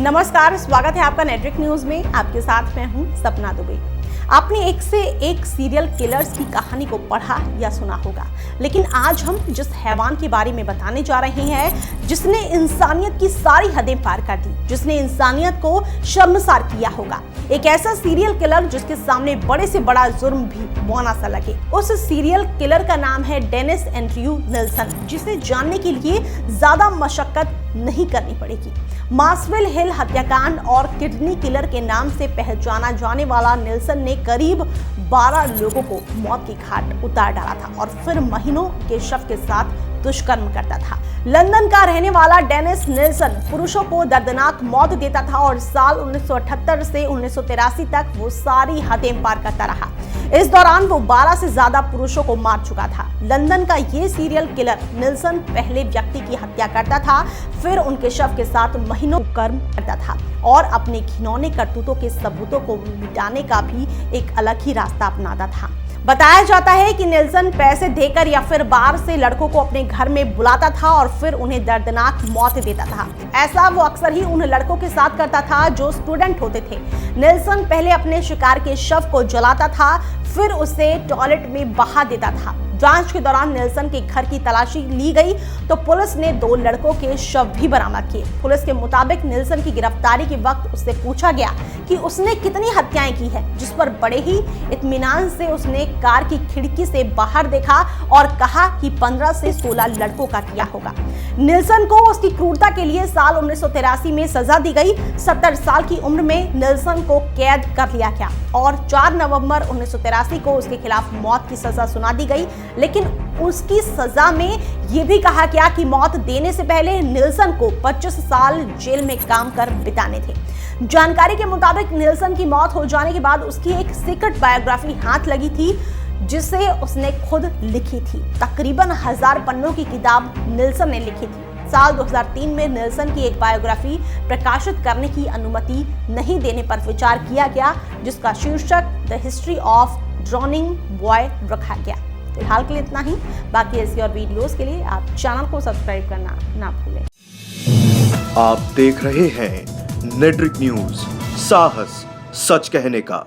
नमस्कार, स्वागत है आपका नेटवर्क न्यूज में। आपके साथ मैं हूं सपना दुबे। आपने एक से एक सीरियल किलर्स की कहानी को पढ़ा या सुना होगा, लेकिन आज हम जिस हैवान के बारे में बताने जा रहे हैं, जिसने इंसानियत की सारी हदें पार कर दी, जिसने इंसानियत को शर्मसार किया होगा, एक ऐसा सीरियल किलर जिसके सामने बड़े से बड़ा जुर्म भी बौना सा लगे। उस सीरियल किलर का नाम है डेनिस एंड्रयू नेल्सन, जिसे जानने के लिए ज्यादा मशक्कत नहीं करनी पड़ेगी। मार्सविल हिल हत्याकांड और किडनी किलर के नाम से पहचाना जाने वाला नेल्सन ने करीब 12 लोगों को मौत की घाट उतार डाला था और फिर महीनों के शव के साथ दुष्कर्म करता था। लंदन का रहने वाला डेनिस नेल्सन पुरुषों को दर्दनाक मौत देता था और साल 1978 से 1983 तक वो सारी हदें पार करता रहा। इस दौरान वो 12 से ज्यादा पुरुषों को मार चुका था। लंदन का ये सीरियल किलर नेल्सन पहले व्यक्ति की हत्या करता था, फिर उनके शव के साथ महीनों कर्म करता था और अपने घिनौने करतूतों के सबूतों को मिटाने का भी एक अलग ही रास्ता अपनाता था। बताया जाता है कि नेल्सन पैसे देकर या फिर बाहर से लड़कों को अपने घर में बुलाता था और फिर उन्हें दर्दनाक मौत देता था। ऐसा वो अक्सर ही उन लड़कों के साथ करता था जो स्टूडेंट होते थे। नेल्सन पहले अपने शिकार के शव को जलाता था, फिर उसे टॉयलेट में बहा देता था। जांच के दौरान नेल्सन के घर की तलाशी ली गई तो पुलिस ने 2 लड़कों के शव भी बरामद किए। पुलिस के मुताबिक नेल्सन की गिरफ्तारी के वक्त उससे पूछा गया कि उसने कितनी हत्याएं की है, जिस पर बड़े ही इत्मीनान से उसने कार की खिड़की से बाहर देखा और कहा कि 15 से 16 लड़कों का किया होगा। नेल्सन को उसकी क्रूरता के लिए साल 1983 में सजा दी गई। 70 साल की उम्र में नेल्सन को कैद कर लिया गया और 4 नवंबर 1983 को उसके खिलाफ मौत की सजा सुना दी गई। लेकिन उसकी सजा में यह भी कहा गया कि मौत देने से पहले नेल्सन को 25 साल जेल में काम कर बिताने थे। जानकारी के मुताबिक नेल्सन की मौत हो जाने के बाद उसकी एक सीक्रेट बायोग्राफी हाथ लगी थी, जिसे उसने खुद लिखी थी। तकरीबन 1000 पन्नों की किताब नेल्सन ने लिखी थी। साल 2003 में नेल्सन की एक बायोग्राफी प्रकाशित करने की अनुमति नहीं देने पर विचार किया गया, जिसका शीर्षक the history of drowning boy रखा गया। फिलहाल के लिए इतना ही। बाकी ऐसी और वीडियोस के लिए आप चैनल को सब्सक्राइब करना ना भूलें। आप देख रहे हैं नेटवर्क न्यूज, साहस सच कहने का।